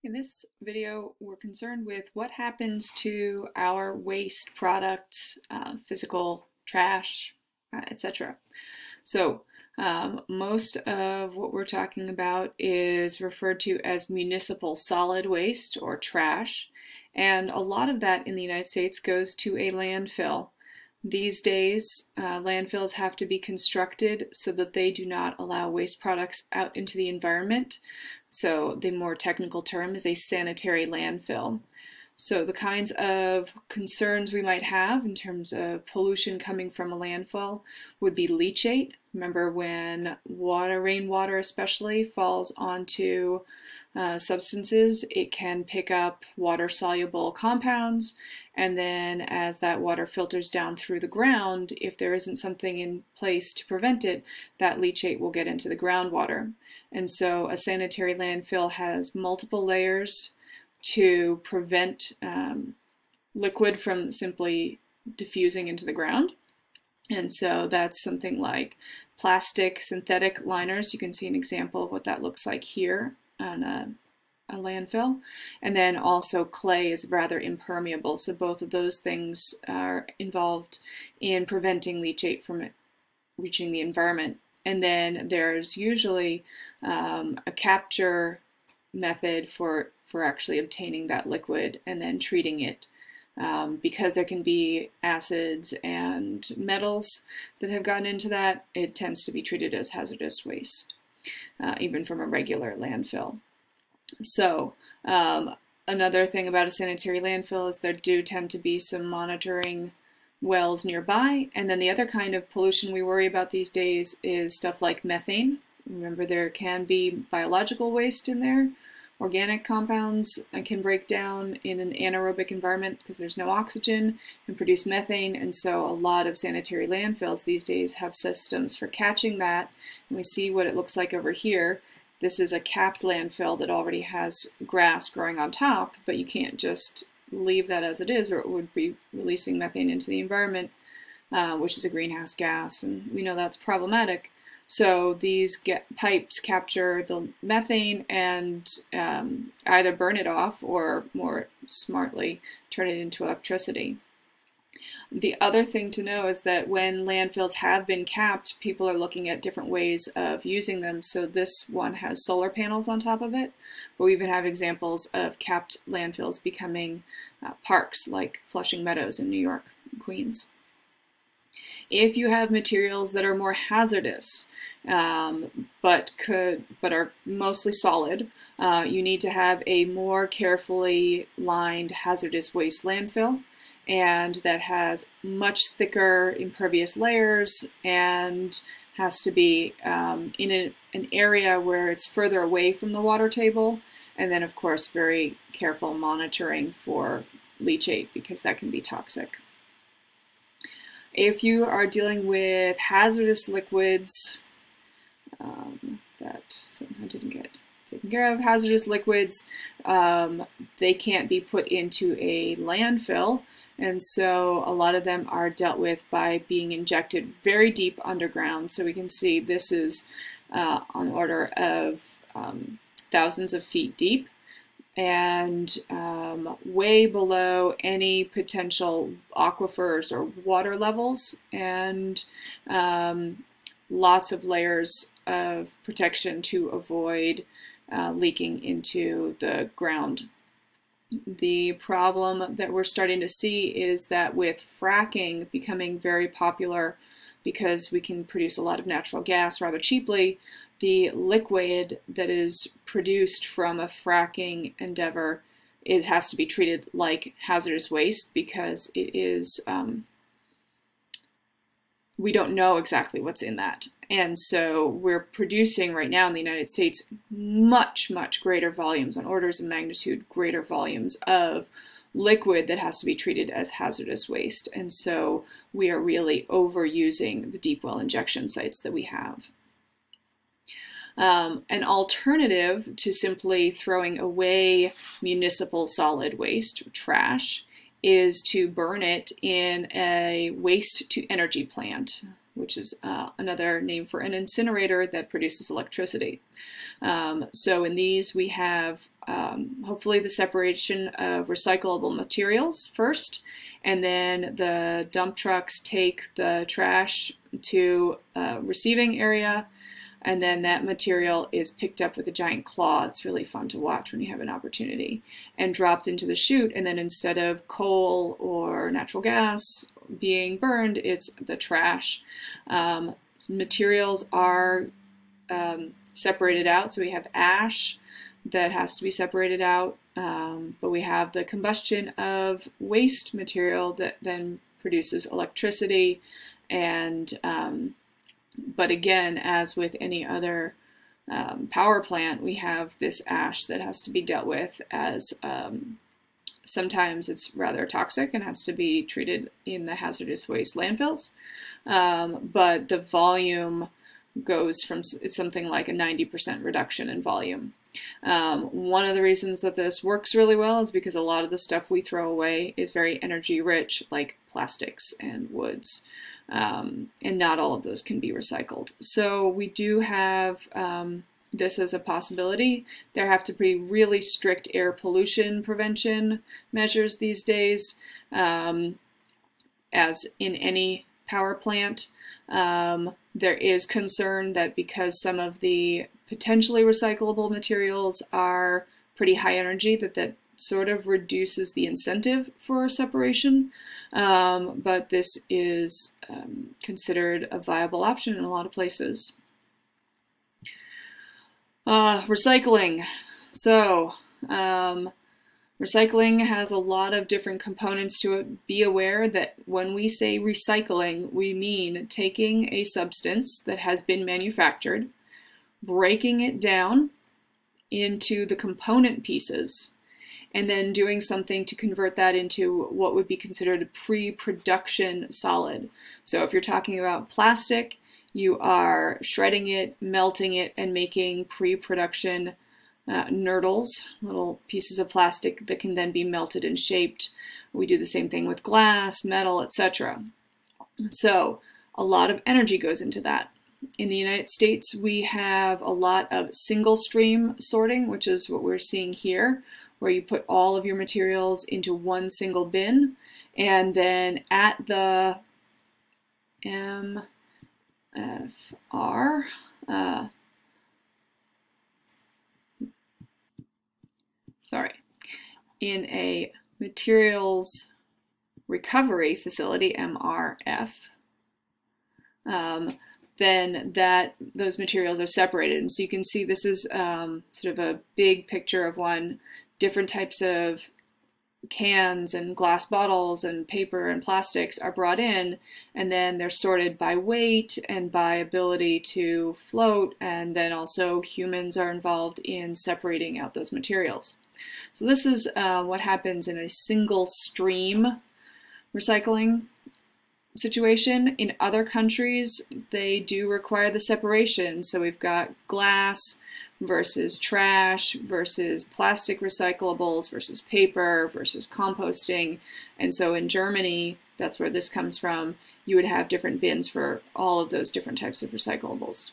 In this video, we're concerned with what happens to our waste products, physical trash, etc. So most of what we're talking about is referred to as municipal solid waste or trash, and a lot of that in the United States goes to a landfill. These days, landfills have to be constructed so that they do not allow waste products out into the environment. So the more technical term is a sanitary landfill. So the kinds of concerns we might have in terms of pollution coming from a landfill would be leachate. Remember when rainwater especially, falls onto substances, it can pick up water-soluble compounds, and then as that water filters down through the ground, if there isn't something in place to prevent it, that leachate will get into the groundwater. And so a sanitary landfill has multiple layers to prevent liquid from simply diffusing into the ground. And so that's something like plastic synthetic liners. You can see an example of what that looks like here on a landfill. And then also clay is rather impermeable. So both of those things are involved in preventing leachate from reaching the environment. And then there's usually a capture method for actually obtaining that liquid and then treating it. Because there can be acids and metals that have gotten into that, it tends to be treated as hazardous waste, even from a regular landfill. So another thing about a sanitary landfill is there do tend to be some monitoring wells nearby. And then the other kind of pollution we worry about these days is stuff like methane. Remember, there can be biological waste in there. Organic compounds can break down in an anaerobic environment because there's no oxygen and produce methane, and so a lot of sanitary landfills these days have systems for catching that. And we see what it looks like over here. This is a capped landfill that already has grass growing on top, but you can't just leave that as it is or it would be releasing methane into the environment, which is a greenhouse gas, and we know that's problematic. So these pipes capture the methane and either burn it off or more smartly turn it into electricity. The other thing to know is that when landfills have been capped, people are looking at different ways of using them. So this one has solar panels on top of it, but we even have examples of capped landfills becoming parks like Flushing Meadows in New York and Queens. If you have materials that are more hazardous, but are mostly solid, you need to have a more carefully lined hazardous waste landfill, and that has much thicker impervious layers and has to be in an area where it's further away from the water table, and then of course very careful monitoring for leachate because that can be toxic. If you are dealing with hazardous liquids that somehow didn't get taken care of, hazardous liquids, they can't be put into a landfill, and so a lot of them are dealt with by being injected very deep underground. So we can see this is on order of thousands of feet deep, and way below any potential aquifers or water levels, and lots of layers of protection to avoid leaking into the ground. The problem that we're starting to see is that with fracking becoming very popular because we can produce a lot of natural gas rather cheaply, the liquid that is produced from a fracking endeavor, it has to be treated like hazardous waste because it is, we don't know exactly what's in that. And so we're producing right now in the United States much, much greater volumes, on orders of magnitude greater volumes of liquid that has to be treated as hazardous waste. And so we are really overusing the deep well injection sites that we have. An alternative to simply throwing away municipal solid waste, or trash, is to burn it in a waste-to-energy plant. which is another name for an incinerator that produces electricity. So in these we have hopefully the separation of recyclable materials first, and then the dump trucks take the trash to a receiving area, and then that material is picked up with a giant claw. It's really fun to watch when you have an opportunity, and dropped into the chute, and then instead of coal or natural gas being burned, it's the trash. Materials are separated out, so we have ash that has to be separated out, but we have the combustion of waste material that then produces electricity, and but again, as with any other power plant, we have this ash that has to be dealt with as sometimes it's rather toxic and has to be treated in the hazardous waste landfills, but the volume goes from, it's something like a 90% reduction in volume. One of the reasons that this works really well is because a lot of the stuff we throw away is very energy rich, like plastics and woods. And not all of those can be recycled. So we do have this as a possibility. There have to be really strict air pollution prevention measures these days, as in any power plant. There is concern that because some of the potentially recyclable materials are pretty high energy, that sort of reduces the incentive for separation. But this is considered a viable option in a lot of places. Recycling. So, recycling has a lot of different components to it. Be aware that when we say recycling, we mean taking a substance that has been manufactured, breaking it down into the component pieces, and then doing something to convert that into what would be considered a pre-production solid. So if you're talking about plastic, you are shredding it, melting it, and making pre-production nurdles, little pieces of plastic that can then be melted and shaped. We do the same thing with glass, metal, etc. So a lot of energy goes into that. In the United States, we have a lot of single stream sorting, which is what we're seeing here, where you put all of your materials into one single bin, and then at the MFR, in a materials recovery facility, MRF, then those materials are separated. And so you can see this is sort of a big picture of one. Different types of cans and glass bottles and paper and plastics are brought in, and then they're sorted by weight and by ability to float, and then also humans are involved in separating out those materials. So this is what happens in a single stream recycling situation. In other countries, they do require the separation. So we've got glass versus trash versus plastic recyclables versus paper versus composting. And so in Germany, that's where this comes from, you would have different bins for all of those different types of recyclables.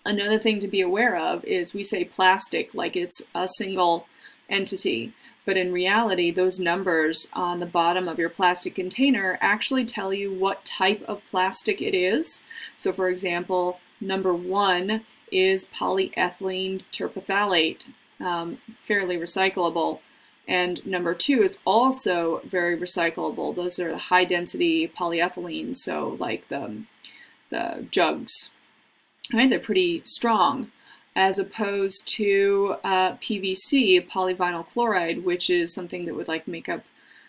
Another thing to be aware of is we say plastic like it's a single entity, but in reality, those numbers on the bottom of your plastic container actually tell you what type of plastic it is. So for example, number 1 is polyethylene terephthalate, fairly recyclable. And number 2 is also very recyclable. Those are high density polyethylene, so like the jugs, right? They're pretty strong, as opposed to PVC, polyvinyl chloride, which is something that would like make up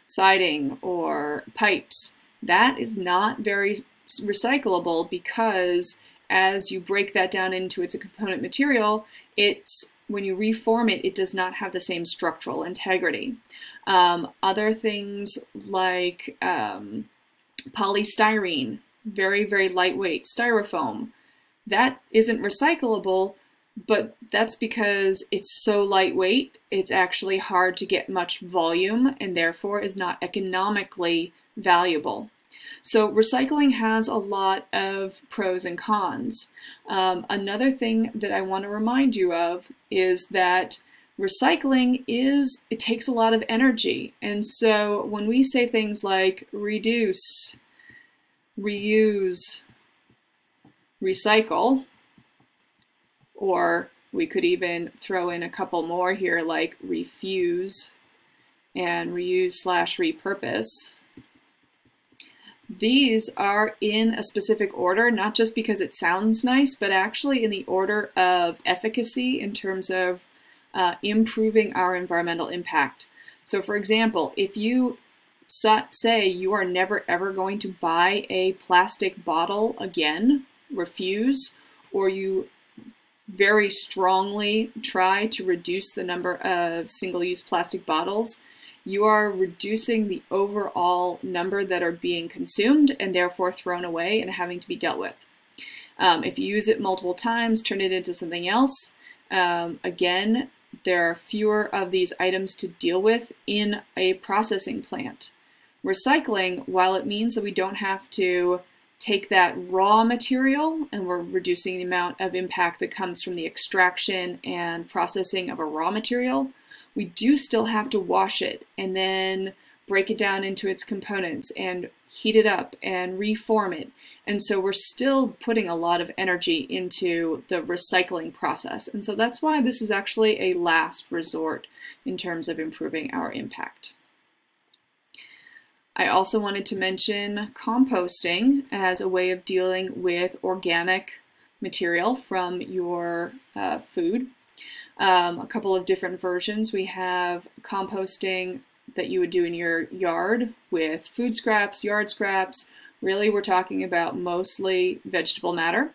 siding or pipes. That is not very recyclable because as you break that down into its a component material, when you reform it, it does not have the same structural integrity. Other things like polystyrene, very, very lightweight, styrofoam, that isn't recyclable, but that's because it's so lightweight, it's actually hard to get much volume and therefore is not economically valuable. So recycling has a lot of pros and cons. Another thing that I want to remind you of is that recycling it takes a lot of energy. And so when we say things like reduce, reuse, recycle, or we could even throw in a couple more here like refuse and reuse/repurpose. These are in a specific order, not just because it sounds nice, but actually in the order of efficacy in terms of improving our environmental impact. So for example, if you say you are never ever going to buy a plastic bottle again, refuse, or you very strongly try to reduce the number of single-use plastic bottles, you are reducing the overall number that are being consumed and therefore thrown away and having to be dealt with. If you use it multiple times, turn it into something else, again, there are fewer of these items to deal with in a processing plant. Recycling, while it means that we don't have to take that raw material and we're reducing the amount of impact that comes from the extraction and processing of a raw material, we do still have to wash it and then break it down into its components and heat it up and reform it. And so we're still putting a lot of energy into the recycling process. And so that's why this is actually a last resort in terms of improving our impact. I also wanted to mention composting as a way of dealing with organic material from your food. A couple of different versions. We have composting that you would do in your yard with food scraps, yard scraps. Really, we're talking about mostly vegetable matter.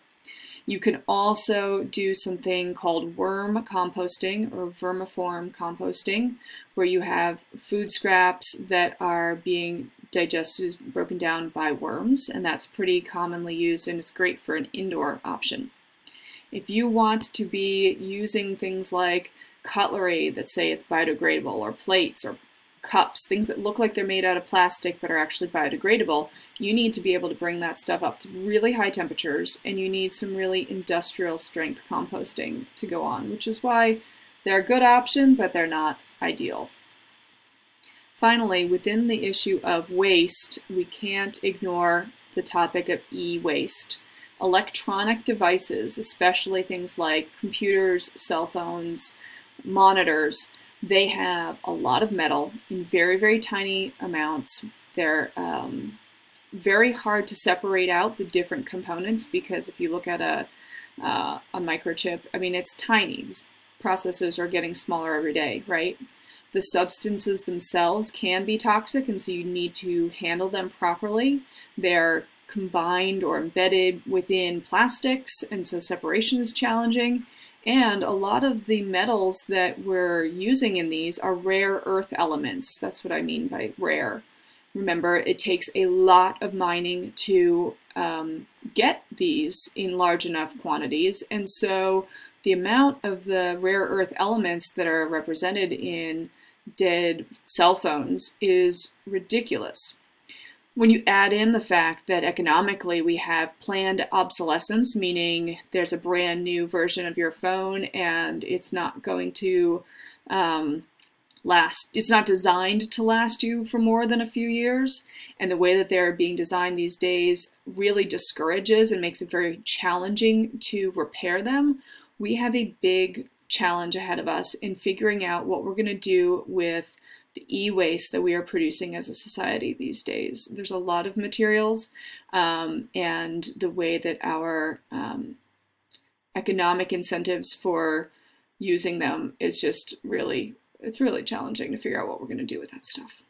You can also do something called worm composting or vermiform composting, where you have food scraps that are being digested, broken down by worms, and that's pretty commonly used, and it's great for an indoor option. If you want to be using things like cutlery that say it's biodegradable, or plates or cups, things that look like they're made out of plastic but are actually biodegradable, you need to be able to bring that stuff up to really high temperatures, and you need some really industrial strength composting to go on, which is why they're a good option, but they're not ideal. Finally, within the issue of waste, we can't ignore the topic of e-waste. Electronic devices, especially things like computers, cell phones, monitors, they have a lot of metal in very, very tiny amounts. They're very hard to separate out the different components, because if you look at a microchip, I mean, it's tiny. These processors are getting smaller every day, right? The substances themselves can be toxic, and so you need to handle them properly. They're combined or embedded within plastics, and so separation is challenging. And a lot of the metals that we're using in these are rare earth elements. That's what I mean by rare. Remember, it takes a lot of mining to get these in large enough quantities, and so the amount of the rare earth elements that are represented in dead cell phones is ridiculous. When you add in the fact that economically we have planned obsolescence, meaning there's a brand new version of your phone and it's not going to it's not designed to last you for more than a few years, and the way that they're being designed these days really discourages and makes it very challenging to repair them, we have a big challenge ahead of us in figuring out what we're going to do with the e-waste that we are producing as a society these days. There's a lot of materials, and the way that our economic incentives for using them is just really, it's really challenging to figure out what we're going to do with that stuff.